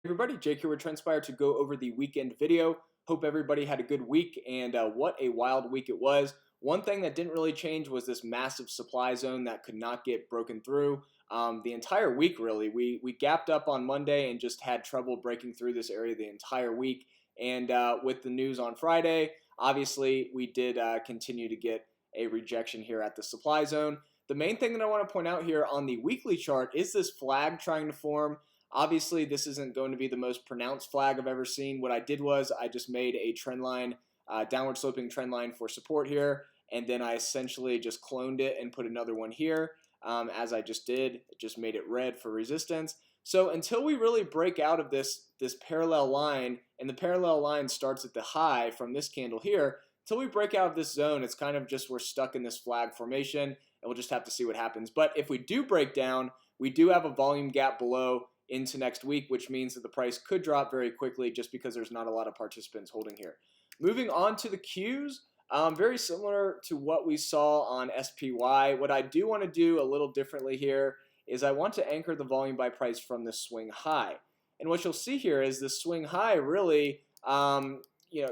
Everybody, Jake here with TrendSpider to go over the weekend video. Hope everybody had a good week, and what a wild week it was. One thing that didn't really change was this massive supply zone that could not get broken through. The entire week, really. We gapped up on Monday and just had trouble breaking through this area the entire week. And with the news on Friday, obviously we did continue to get a rejection here at the supply zone. The main thing that I want to point out here on the weekly chart is this flag trying to form. Obviously, this isn't going to be the most pronounced flag I've ever seen. What I did was I just made a trend line, downward sloping trend line for support here, and then I essentially just cloned it and put another one here, as I just did. Just made it red for resistance. So until we really break out of this parallel line, and the parallel line starts at the high from this candle here, until we break out of this zone, it's kind of just we're stuck in this flag formation, and we'll just have to see what happens. But if we do break down, we do have a volume gap below into next week, which means that the price could drop very quickly just because there's not a lot of participants holding here. Moving on to the Qs, very similar to what we saw on SPY. What I do want to do a little differently here is I want to anchor the volume by price from the swing high. And what you'll see here is the swing high really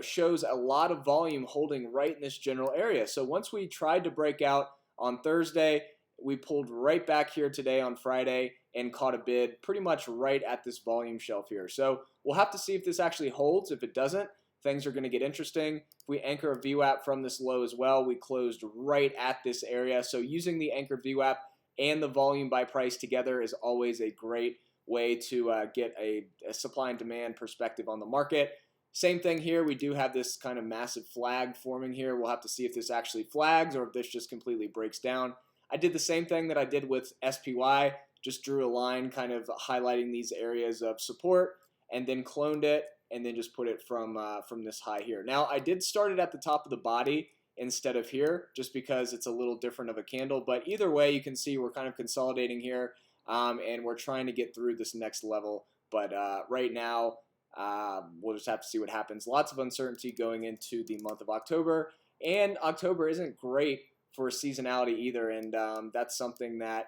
shows a lot of volume holding right in this general area. So once we tried to break out on Thursday, we pulled right back here today on Friday and caught a bid pretty much right at this volume shelf here. So we'll have to see if this actually holds. If it doesn't, things are going to get interesting. If we anchor a VWAP from this low as well, we closed right at this area. So using the anchored VWAP and the volume by price together is always a great way to get a supply and demand perspective on the market. Same thing here. We do have this kind of massive flag forming here. We'll have to see if this actually flags or if this just completely breaks down. I did the same thing that I did with SPY, just drew a line kind of highlighting these areas of support and then cloned it and then just put it from this high here. Now, I did start it at the top of the body instead of here just because it's a little different of a candle. But either way, you can see we're kind of consolidating here and we're trying to get through this next level. But right now, we'll just have to see what happens. Lots of uncertainty going into the month of October. And October isn't great for seasonality either, and that's something that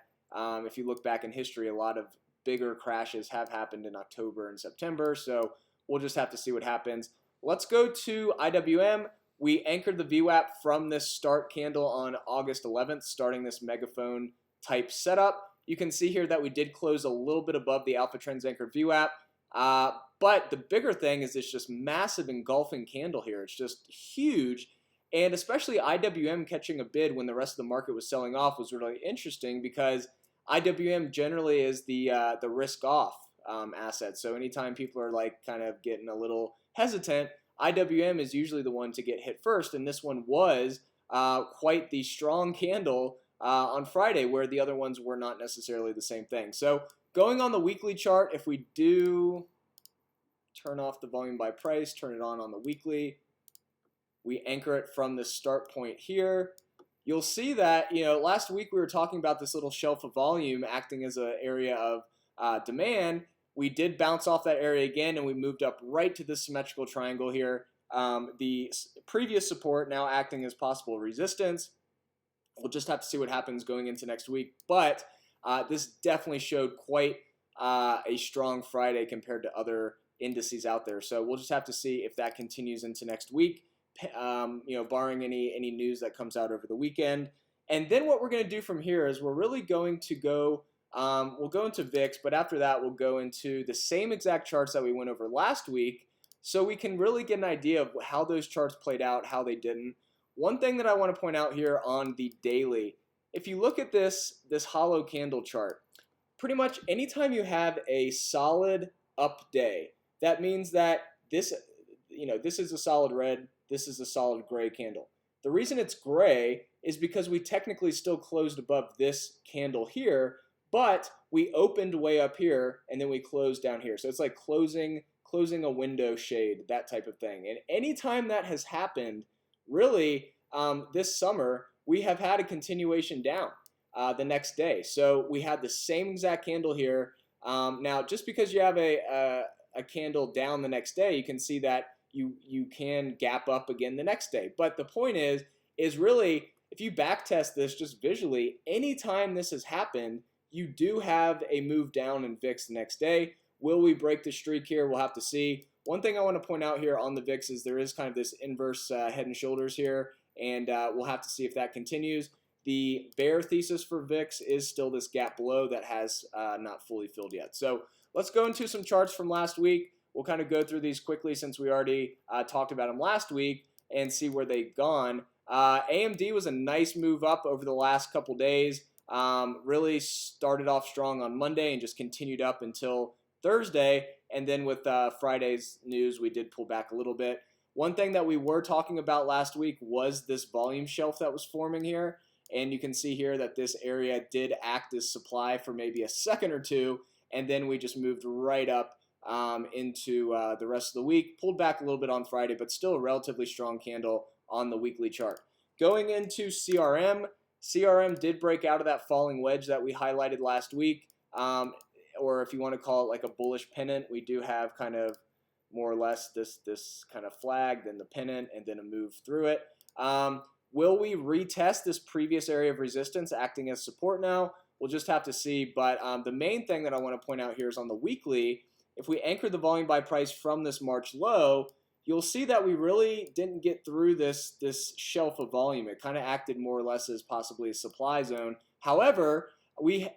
if you look back in history, a lot of bigger crashes have happened in October and September, so we'll just have to see what happens. Let's go to IWM. We anchored the VWAP from this start candle on August 11th, starting this megaphone type setup. You can see here that we did close a little bit above the Alpha Trends anchored VWAP, but the bigger thing is this just massive engulfing candle here. It's just huge. And especially IWM catching a bid when the rest of the market was selling off was really interesting because IWM generally is the risk off asset. So anytime people are like kind of getting a little hesitant, IWM is usually the one to get hit first. And this one was quite the strong candle on Friday, where the other ones were not necessarily the same thing. So going on the weekly chart, if we do turn off the volume by price, turn it on the weekly, we anchor it from the start point here. You'll see that, last week we were talking about this little shelf of volume acting as an area of demand. We did bounce off that area again, and we moved up right to this symmetrical triangle here. The previous support now acting as possible resistance. We'll just have to see what happens going into next week. But this definitely showed quite a strong Friday compared to other indices out there. So we'll just have to see if that continues into next week. Barring any news that comes out over the weekend. And then what we're going to do from here is we're really going to go, we'll go into VIX, but after that we'll go into the same exact charts that we went over last week so we can really get an idea of how those charts played out, how they didn't. One thing that I want to point out here on the daily, if you look at this hollow candle chart, pretty much anytime you have a solid up day, that means that this is a solid red, this is a solid gray candle. The reason it's gray is because we technically still closed above this candle here, but we opened way up here and then we closed down here. So it's like closing a window shade, that type of thing. And anytime that has happened, really this summer, we have had a continuation down the next day. So we had the same exact candle here. Now, just because you have a candle down the next day, you can see that you can gap up again the next day. But the point is really, if you back test this just visually, anytime this has happened, you do have a move down in VIX the next day. Will we break the streak here? We'll have to see. One thing I want to point out here on the VIX is there is kind of this inverse head and shoulders here, and we'll have to see if that continues. The bear thesis for VIX is still this gap below that has not fully filled yet. So let's go into some charts from last week. We'll kind of go through these quickly since we already talked about them last week and see where they've gone. AMD was a nice move up over the last couple days. Really started off strong on Monday and just continued up until Thursday. And then with Friday's news, we did pull back a little bit. One thing that we were talking about last week was this volume shelf that was forming here. And you can see here that this area did act as supply for maybe a second or two. And then we just moved right up into the rest of the week. Pulled back a little bit on Friday, but still a relatively strong candle on the weekly chart. Going into CRM, CRM did break out of that falling wedge that we highlighted last week. Or if you want to call it like a bullish pennant, we do have kind of more or less this kind of flag, then the pennant, and then a move through it. Will we retest this previous area of resistance acting as support now? We'll just have to see. But the main thing that I want to point out here is on the weekly, if we anchor the volume by price from this March low, you'll see that we really didn't get through this shelf of volume. It kind of acted more or less as possibly a supply zone. However,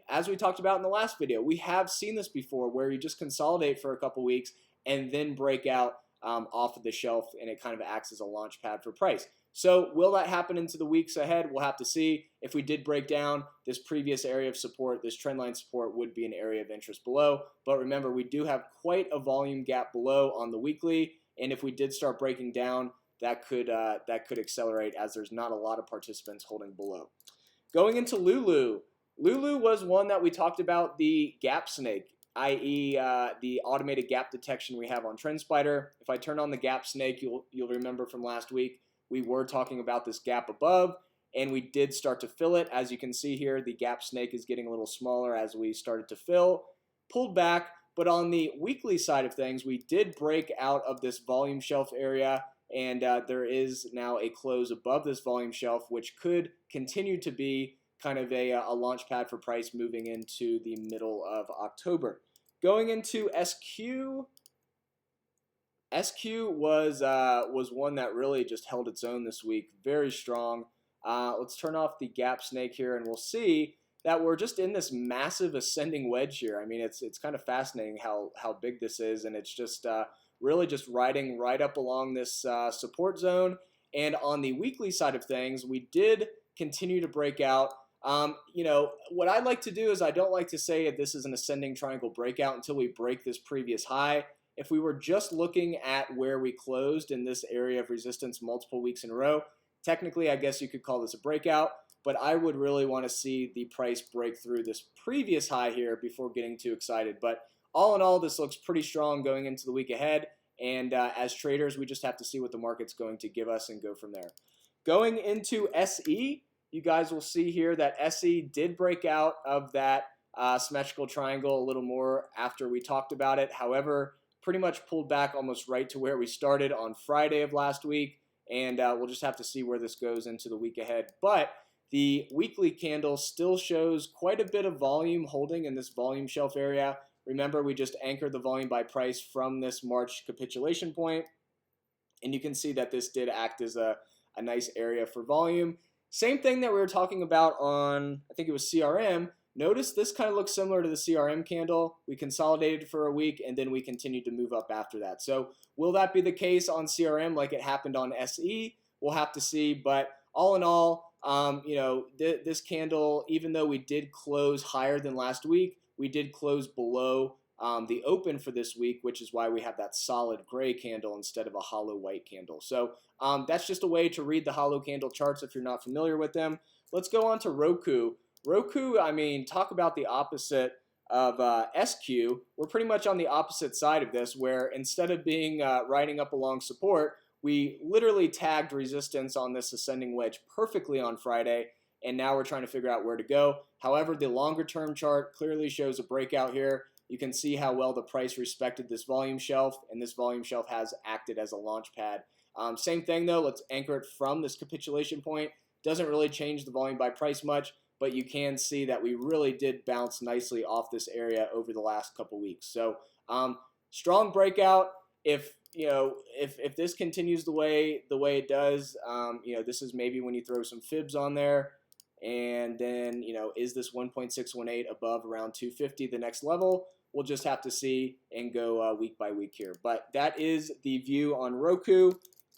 as we talked about in the last video, we have seen this before where you just consolidate for a couple weeks and then break out off of the shelf, and it kind of acts as a launch pad for price. So will that happen into the weeks ahead? We'll have to see. If we did break down this previous area of support, this trend line support would be an area of interest below. But remember, we do have quite a volume gap below on the weekly, and if we did start breaking down, that could accelerate as there's not a lot of participants holding below. Going into LULU. LULU was one that we talked about, the gap snake, i.e. The automated gap detection we have on TrendSpider. If I turn on the gap snake, you'll remember from last week, we were talking about this gap above, and we did start to fill it. As you can see here, the gap snake is getting a little smaller as we started to fill, pulled back. But on the weekly side of things, we did break out of this volume shelf area, and there is now a close above this volume shelf, which could continue to be kind of a launch pad for price moving into the middle of October. Going into SQ. SQ was one that really just held its own this week, very strong. Let's turn off the gap snake here, and we'll see that we're just in this massive ascending wedge here. I mean, it's kind of fascinating how big this is, and it's just really just riding right up along this support zone. And on the weekly side of things, we did continue to break out. You know, what I like to do is I don't like to say that this is an ascending triangle breakout until we break this previous high. If we were just looking at where we closed in this area of resistance multiple weeks in a row, technically I guess you could call this a breakout, but I would really want to see the price break through this previous high here before getting too excited. But all in all, this looks pretty strong going into the week ahead, and as traders, we just have to see what the market's going to give us and go from there. Going into SE, you guys will see here that SE did break out of that symmetrical triangle a little more after we talked about it. However, pretty much pulled back almost right to where we started on Friday of last week, and we'll just have to see where this goes into the week ahead. But the weekly candle still shows quite a bit of volume holding in this volume shelf area. Remember, we just anchored the volume by price from this March capitulation point, and you can see that this did act as a nice area for volume. Same thing that we were talking about on, I think it was CRM. Notice this kind of looks similar to the CRM candle. We consolidated for a week, and then we continued to move up after that. So will that be the case on CRM like it happened on SE? We'll have to see. But all in all, you know, this candle, even though we did close higher than last week, we did close below the open for this week, which is why we have that solid gray candle instead of a hollow white candle. So that's just a way to read the hollow candle charts if you're not familiar with them. Let's go on to ROKU. ROKU, I mean, talk about the opposite of SQ. We're pretty much on the opposite side of this, where instead of being riding up along support, we literally tagged resistance on this ascending wedge perfectly on Friday, and now we're trying to figure out where to go. However, the longer term chart clearly shows a breakout here. You can see how well the price respected this volume shelf, and this volume shelf has acted as a launch pad. Same thing though, let's anchor it from this capitulation point. Doesn't really change the volume by price much, but you can see that we really did bounce nicely off this area over the last couple weeks. So Strong breakout. If if this continues the way it does, this is maybe when you throw some fibs on there, and then is this 1.618 above around 250 the next level? We'll just have to see and go week by week here. But that is the view on Roku.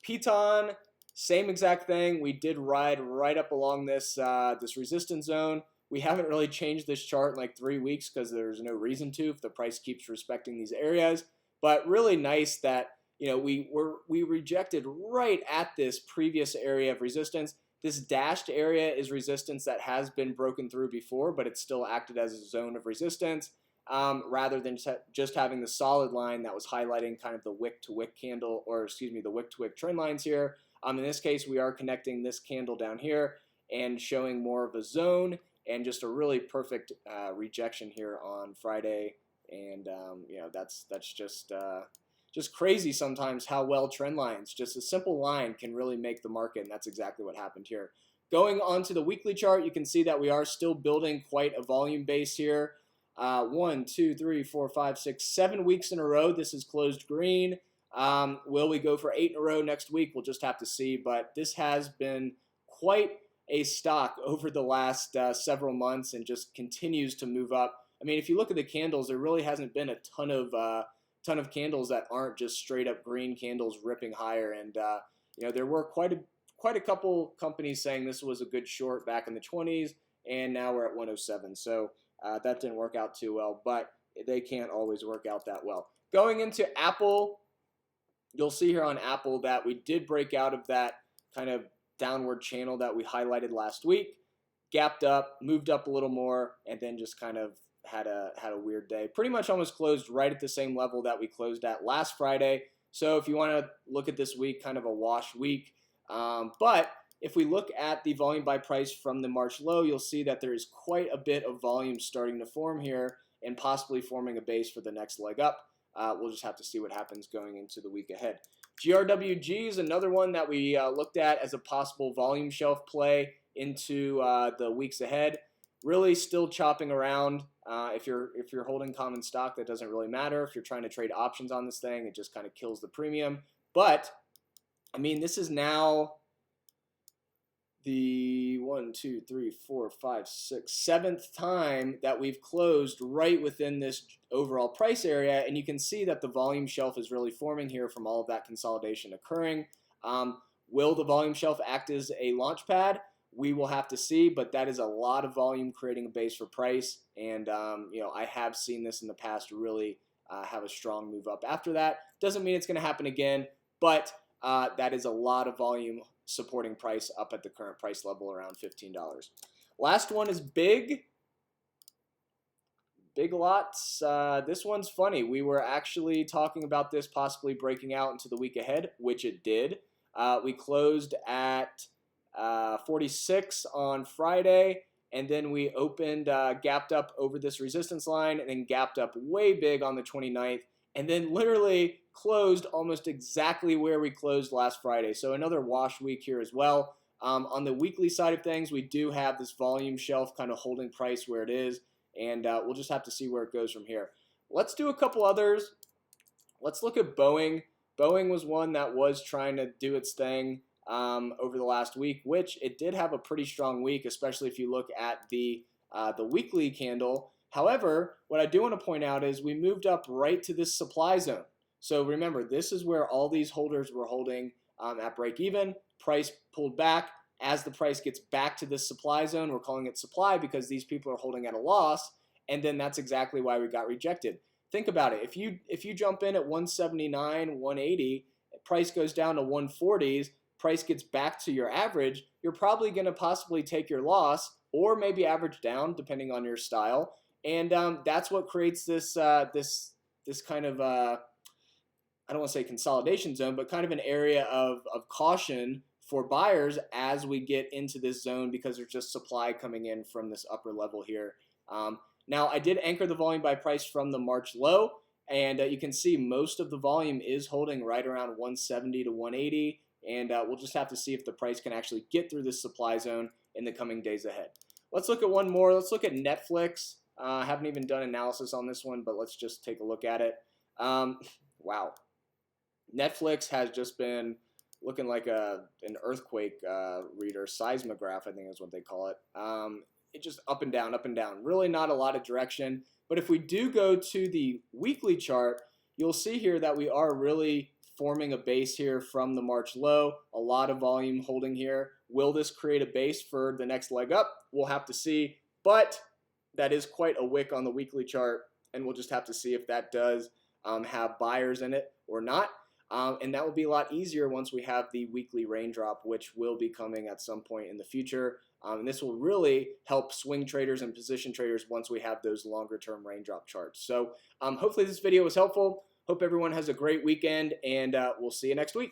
PTON, same exact thing. We did ride right up along this this resistance zone. We haven't really changed this chart in like 3 weeks because there's no reason to if the price keeps respecting these areas. But really nice that we rejected right at this previous area of resistance. This dashed area is resistance that has been broken through before, but it still acted as a zone of resistance. Rather than just having the solid line that was highlighting kind of the wick-to-wick candle, or excuse me, the wick-to-wick trend lines here. In this case, we are connecting this candle down here and showing more of a zone, and just a really perfect rejection here on Friday. And that's just crazy sometimes how well trend lines, just a simple line, can really make the market, and that's exactly what happened here. Going on to the weekly chart, you can see that we are still building quite a volume base here. 1, 2, 3, 4, 5, 6, 7 weeks in a row. This is closed green. Will we go for 8 in a row next week? We'll just have to see. But this has been quite a stock over the last several months, and just continues to move up. I mean, if you look at the candles, there really hasn't been a ton of candles that aren't just straight up green candles ripping higher. And there were quite a couple companies saying this was a good short back in the 20s, and now we're at 107. So that didn't work out too well, but they can't always work out that well. Going into Apple, you'll see here on Apple that we did break out of that kind of downward channel that we highlighted last week, gapped up, moved up a little more, and then just kind of had a weird day. Pretty much almost closed right at the same level that we closed at last Friday. So if you want to look at this week, kind of a wash week. But if we look at the volume by price from the March low, you'll see that there is quite a bit of volume starting to form here, and possibly forming a base for the next leg up. We'll just have to see what happens going into the week ahead. GRWG is another one that we looked at as a possible volume shelf play into the weeks ahead. Really still chopping around. If you're holding common stock, that doesn't really matter. If you're trying to trade options on this thing, it just kind of kills the premium. But I mean, this is now the 1, 2, 3, 4, 5, 6, 7th time that we've closed right within this overall price area, and you can see that the volume shelf is really forming here from all of that consolidation occurring. Will the volume shelf act as a launch pad? We will have to see, but that is a lot of volume creating a base for price, and I have seen this in the past really have a strong move up after that. Doesn't mean it's going to happen again, but that is a lot of volume supporting price up at the current price level around $15. Last one is BIG. Big Lots. This one's funny. We were actually talking about this possibly breaking out into the week ahead, which it did. We closed at 46 on Friday, and then we opened, gapped up over this resistance line, and then gapped up way big on the 29th, and then literally closed almost exactly where we closed last Friday. So another wash week here as well. On the weekly side of things, we do have this volume shelf kind of holding price where it is, and we'll just have to see where it goes from here. Let's do a couple others. Let's look at Boeing. Boeing was one that was trying to do its thing over the last week, which it did have a pretty strong week, especially if you look at the weekly candle. However, what I do want to point out is we moved up right to this supply zone. So remember, this is where all these holders were holding at break even. Price pulled back. As the price gets back to this supply zone, we're calling it supply because these people are holding at a loss, and then that's exactly why we got rejected. Think about it. If you jump in at 179, 180, price goes down to 140s, price gets back to your average, you're probably going to possibly take your loss or maybe average down depending on your style. And that's what creates this this kind of I don't want to say consolidation zone, but kind of an area of caution for buyers as we get into this zone, because there's just supply coming in from this upper level here. Now, I did anchor the volume by price from the March low, and you can see most of the volume is holding right around 170 to 180, and we'll just have to see if the price can actually get through this supply zone in the coming days ahead. Let's look at one more. Let's look at Netflix. I haven't even done analysis on this one, but let's just take a look at it. Wow. Netflix has just been looking like an earthquake reader, seismograph, I think is what they call it. It just up and down, up and down. Really not a lot of direction. But if we do go to the weekly chart, you'll see here that we are really forming a base here from the March low. A lot of volume holding here. Will this create a base for the next leg up? We'll have to see. But that is quite a wick on the weekly chart, and we'll just have to see if that does have buyers in it or not. And that will be a lot easier once we have the weekly raindrop, which will be coming at some point in the future. And this will really help swing traders and position traders once we have those longer term raindrop charts. So hopefully this video was helpful. Hope everyone has a great weekend, and we'll see you next week.